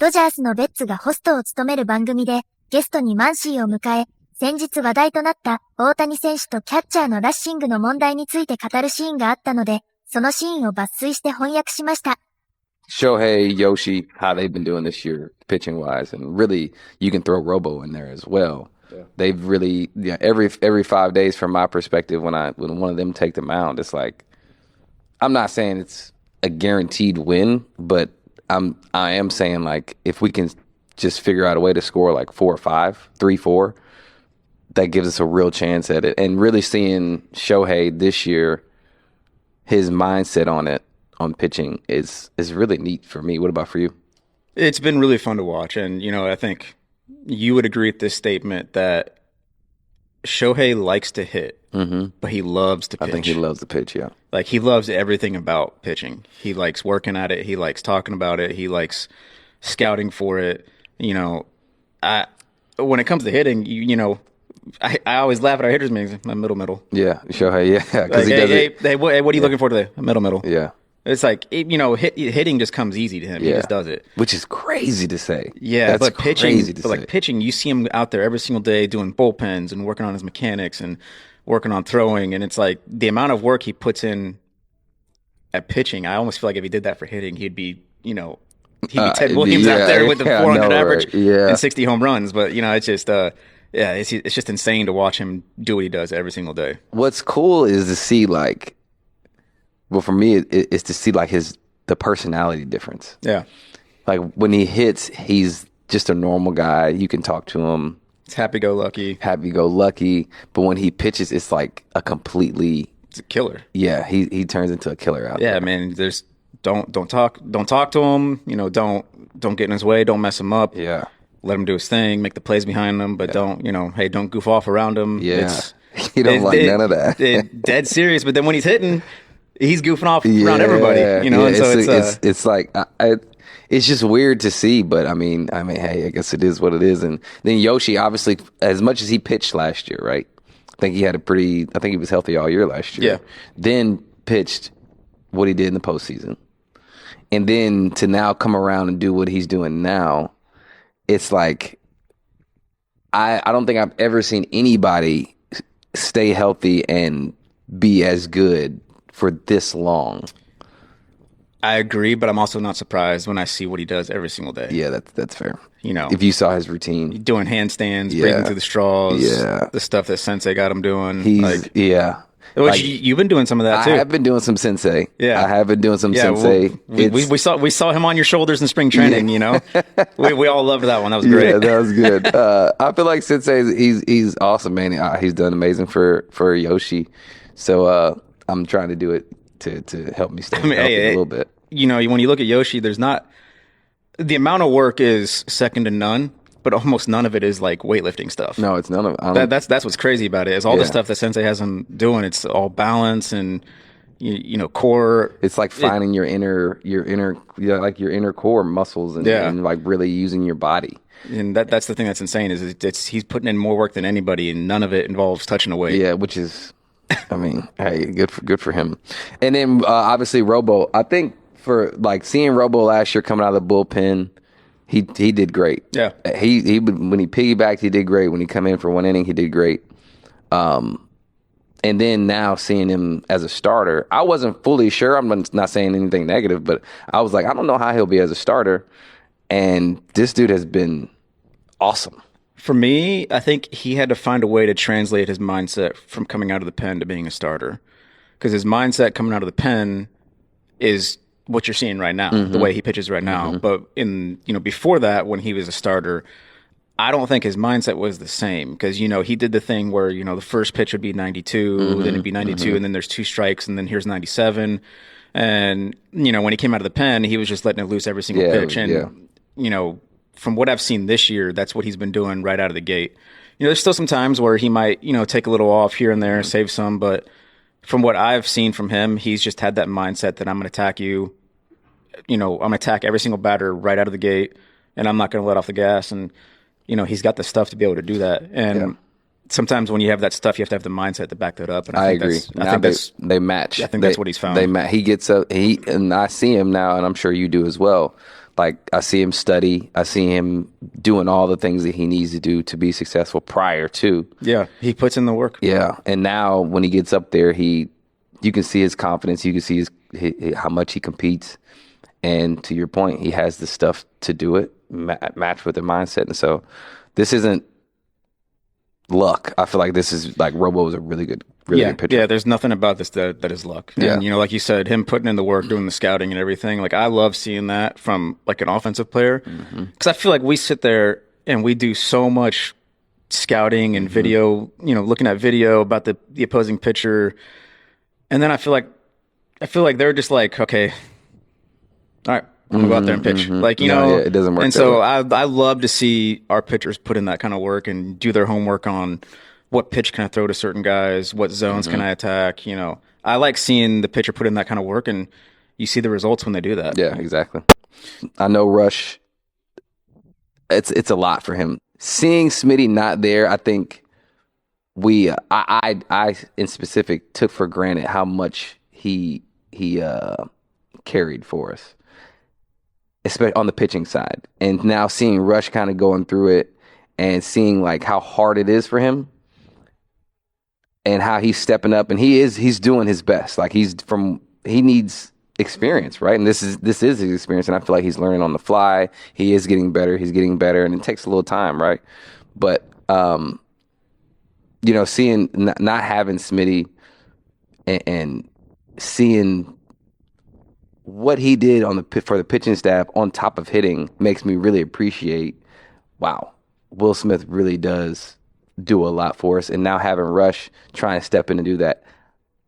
ドジャースのベッツがホストを務める番組で、ゲストにマンシーを迎え、先日話題となった大谷選手とキャッチャーのラッシングの問題について語るシーンがあったので、そのシーンを抜粋して翻訳しました。Shohei, Yoshi, how they've been doing this year, pitching wise, and really you can throw Robo in there as well. Yeah. They've really, every 5 days from my perspective, when one of them take the mound, it's like, I'm not saying it's a guaranteed win, but I am saying like if we can just figure out a way to score like 4 or 5, 3, 4, that gives us a real chance at it. And really seeing Shohei this year, his mindset on pitching is really neat for me. What about for you? It's been really fun to watch. And, I think you would agree with this statement that Shohei likes to hit, but he loves to pitch. I think he loves to pitch, yeah. Like, he loves everything about pitching. He likes working at it. He likes talking about it. He likes scouting for it. When it comes to hitting, I always laugh at our hitters meetings. My middle. Yeah, Shohei, yeah. Like, hey, what are you looking for today? Middle. Yeah. It's like, hitting just comes easy to him. Yeah. He just does it. Which is crazy to say. Yeah, but pitching, you see him out there every single day doing bullpens and working on his mechanics and working on throwing. And it's like the amount of work he puts in at pitching, I almost feel like if he did that for hitting, he'd be Ted Williams out there with the 400 average and 60 home runs. But, it's just... it's just insane to watch him do what he does every single day. What's cool is to see for me, it's to see the personality difference. Yeah. Like when he hits, he's just a normal guy. You can talk to him. It's happy-go-lucky. But when he pitches, it's like it's a killer. Yeah, he turns into a killer out there. Yeah, man. There's don't talk to him. Don't get in his way. Don't mess him up. Yeah. Let him do his thing, make the plays behind him, but don't goof off around him. Yeah. You don't like none of that. Dead serious, but then when he's hitting, he's goofing off around everybody. And so it's like it's just weird to see, but I mean, hey, I guess it is what it is. And then Yoshi, obviously, as much as he pitched last year, right? I think he was healthy all year last year. Yeah. Then pitched what he did in the postseason, and then to now come around and do what he's doing now. It's like I don't think I've ever seen anybody stay healthy and be as good for this long. I agree, but I'm also not surprised when I see what he does every single day. Yeah, that's fair. If you saw his routine, doing handstands, breathing through the straws, the stuff that Sensei got him doing. Which you've been doing some of that too. I have been doing some Sensei. Yeah, I have been doing some Sensei. We saw him on your shoulders in spring training. We all loved that one. That was great. Yeah, that was good. I feel like Sensei, he's awesome, man. He's done amazing for Yoshi. So I'm trying to do it to help me stay healthy a little bit. When you look at Yoshi, there's not the amount of work is second to none. But almost none of it is like weightlifting stuff. No, it's none of it. That's what's crazy about it. Is all the stuff that Sensei has him doing. It's all balance and core. It's like finding your inner core muscles and like really using your body. And that's the thing that's insane is he's putting in more work than anybody, and none of it involves touching a weight. Yeah, which is, hey, good for him. And then obviously Robo. I think for like seeing Robo last year coming out of the bullpen. He did great. Yeah. He when he piggybacked, he did great. When he come in for one inning, he did great. And then now seeing him as a starter, I wasn't fully sure. I'm not saying anything negative, but I was like, I don't know how he'll be as a starter. And this dude has been awesome. For me, I think he had to find a way to translate his mindset from coming out of the pen to being a starter. Because his mindset coming out of the pen is what you're seeing right now, the way he pitches right now. But before that, when he was a starter, I don't think his mindset was the same because, he did the thing where, the first pitch would be 92, then it'd be 92, and then there's 2 strikes, and then here's 97. And, when he came out of the pen, he was just letting it loose every single pitch. And, from what I've seen this year, that's what he's been doing right out of the gate. There's still some times where he might, take a little off here and there, save some, but from what I've seen from him, he's just had that mindset that I'm going to attack you. I'm going to attack every single batter right out of the gate, and I'm not going to let off the gas. And, he's got the stuff to be able to do that. And sometimes when you have that stuff, you have to have the mindset to back that up. And I agree. They match. I think that's what he's found. He gets up, and I see him now, and I'm sure you do as well. Like, I see him study. I see him doing all the things that he needs to do to be successful prior to. Yeah, he puts in the work. Yeah, and now when he gets up there, you can see his confidence. You can see how much he competes. And to your point, he has the stuff to do it, match with the mindset. And so this isn't luck. I feel like this is like Robo is a really good pitcher. Yeah, there's nothing about this that is luck. Yeah. And, like you said, him putting in the work, doing the scouting and everything. Like, I love seeing that from like an offensive player. Because I feel like we sit there and we do so much scouting and video, looking at video about the opposing pitcher. And then I feel like they're just like, okay, all right, I'm gonna go out there and pitch. Like, it doesn't work. And so I love to see our pitchers put in that kind of work and do their homework on what pitch can I throw to certain guys, what zones can I attack. I like seeing the pitcher put in that kind of work, and you see the results when they do that. Yeah, exactly. I know Rush. It's a lot for him. Seeing Smitty not there, I think I in specific took for granted how much he carried for us, especially on the pitching side. And now seeing Rush kind of going through it and seeing like how hard it is for him and how he's stepping up, and he's doing his best. Like, he needs experience, right? And this is his experience, and I feel like he's learning on the fly. He is getting better. He's getting better, and it takes a little time, right? But seeing not having Smitty and seeing what he did for the pitching staff on top of hitting makes me really appreciate, wow, Will Smith really does do a lot for us. And now having Rush trying to step in and do that,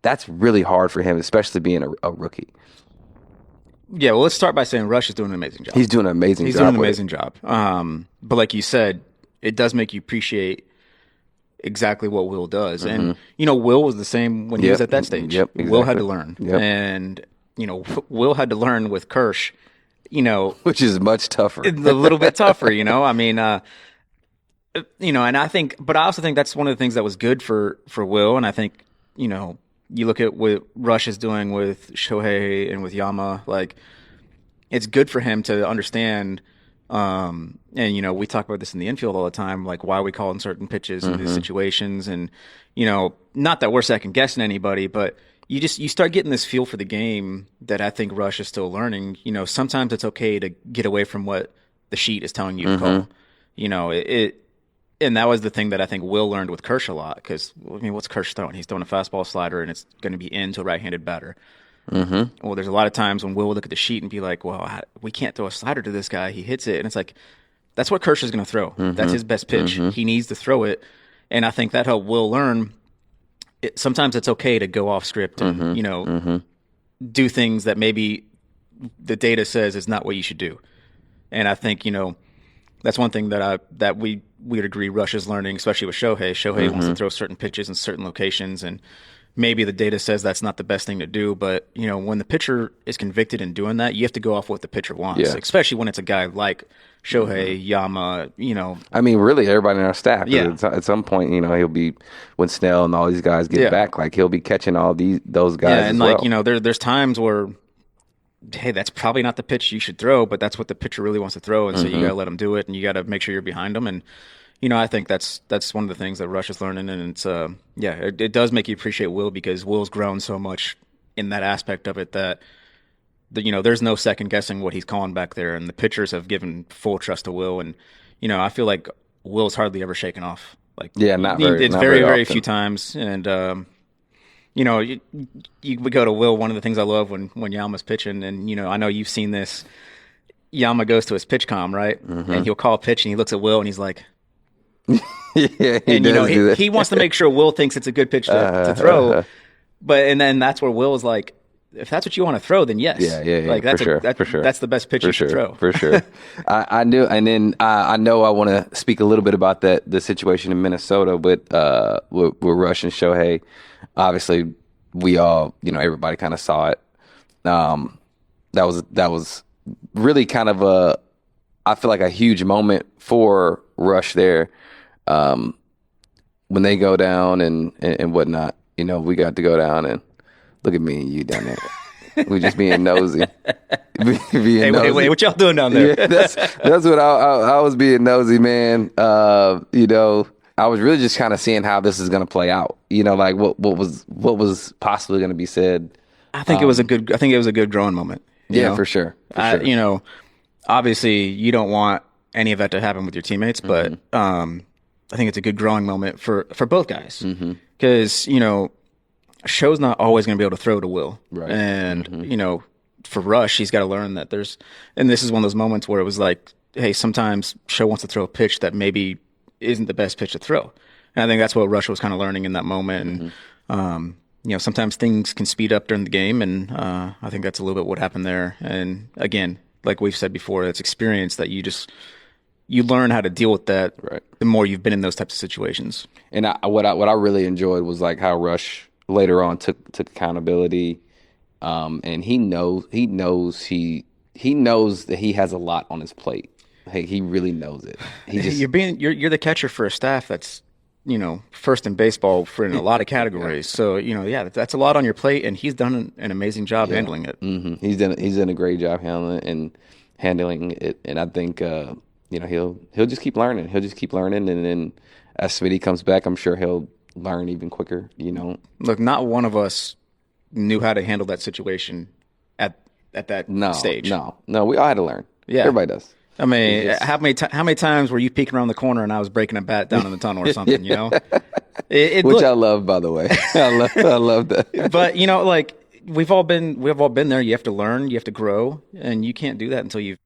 that's really hard for him, especially being a rookie. Yeah, well, let's start by saying Rush is doing an amazing job. He's doing an amazing job. But like you said, it does make you appreciate exactly what Will does. And, Will was the same when he was at that stage. Yep, exactly. Will had to learn. Yep. And, Will had to learn with Kirsch, which is much tougher. A little bit tougher, I mean, and I think, but I also think that's one of the things that was good for Will. And I think, you look at what Rush is doing with Shohei and with Yama, like, it's good for him to understand. And, we talk about this in the infield all the time, like, why are we calling certain pitches in these situations? And, not that we're second guessing anybody, but you start getting this feel for the game that I think Rush is still learning. Sometimes it's okay to get away from what the sheet is telling you to call. And that was the thing that I think Will learned with Kirsch a lot, because, what's Kirsch throwing? He's throwing a fastball slider, and it's going to be into a right-handed batter. Well, there's a lot of times when Will would look at the sheet and be like, well, we can't throw a slider to this guy. He hits it. And it's like, that's what Kirsch is going to throw. That's his best pitch. He needs to throw it. And I think that helped Will learn. Sometimes it's okay to go off script and, do things that maybe the data says is not what you should do. And I think, that's one thing that we would agree Rush is learning, especially with Shohei. Shohei wants to throw certain pitches in certain locations, and maybe the data says that's not the best thing to do. But, when the pitcher is convicted in doing that, you have to go off what the pitcher wants, especially when it's a guy like Shohei, Yama, I mean, really, everybody in our staff. Yeah. At some point, he'll be, when Snell and all these guys get back, like, he'll be catching all those guys. Yeah, and as well. there's times where, hey, that's probably not the pitch you should throw, but that's what the pitcher really wants to throw, and so you got to let him do it, and you got to make sure you're behind him. And I think that's one of the things that Rush is learning, and it's it does make you appreciate Will, because Will's grown so much in that aspect of it that there's no second guessing what he's calling back there, and the pitchers have given full trust to Will, and I feel like Will's hardly ever shaken off. Like, it's very few times, and we go to Will. One of the things I love when Yama's pitching, and I know you've seen this. Yama goes to his pitch comm, right? And he'll call a pitch, and he looks at Will, and he's like, he wants to make sure Will thinks it's a good pitch to throw. And then that's where Will is like, if that's what you want to throw, then yes. Yeah. Like, that's for sure. That's the best pitch you should throw. For sure. I knew, and then I know I want to speak a little bit about the situation in Minnesota with Rush and Shohei. Obviously, we all, everybody kind of saw it. That was really kind of I feel like a huge moment for Rush there. When they go down and whatnot, we got to go down and look at me and you down there. We just being nosy. Hey, wait, what y'all doing down there? Yeah, that's what I was being nosy, man. You know, I was really just kind of seeing how this is going to play out. You know, like what was possibly going to be said. I think it was a good growing moment. Yeah, know? for sure. You know, obviously you don't want any of that to happen with your teammates, but I think it's a good growing moment for both guys because you know, Sho's not always going to be able to throw to Will, right? And you know, for Rush, he's got to learn that and this is one of those moments where it was like, hey, sometimes Sho wants to throw a pitch that maybe isn't the best pitch to throw, and I think that's what Rush was kind of learning in that moment. And you know, sometimes things can speed up during the game, and I think that's a little bit what happened there. And again, like we've said before, it's experience that you learn how to deal with that the more you've been in those types of situations. And what I really enjoyed was like how Rush later on took accountability, and he knows that he has a lot on his plate. Hey, he really knows it. You're the catcher for a staff that's, you know, first in baseball in a lot of categories. So, you know, yeah, that's a lot on your plate, and he's done an amazing job handling it. He's done a great job handling it, and I think you know, he'll just keep learning. He'll just keep learning, and then as Smitty comes back, I'm sure he'll learn even quicker. You know, look, not one of us knew how to handle that situation at that stage. No, we all had to learn. Yeah, everybody does. I mean, how many times were you peeking around the corner and I was breaking a bat down in the tunnel or something? You know, which I love, by the way. I love that. But you know, like we've all been there. You have to learn, you have to grow, and you can't do that until you've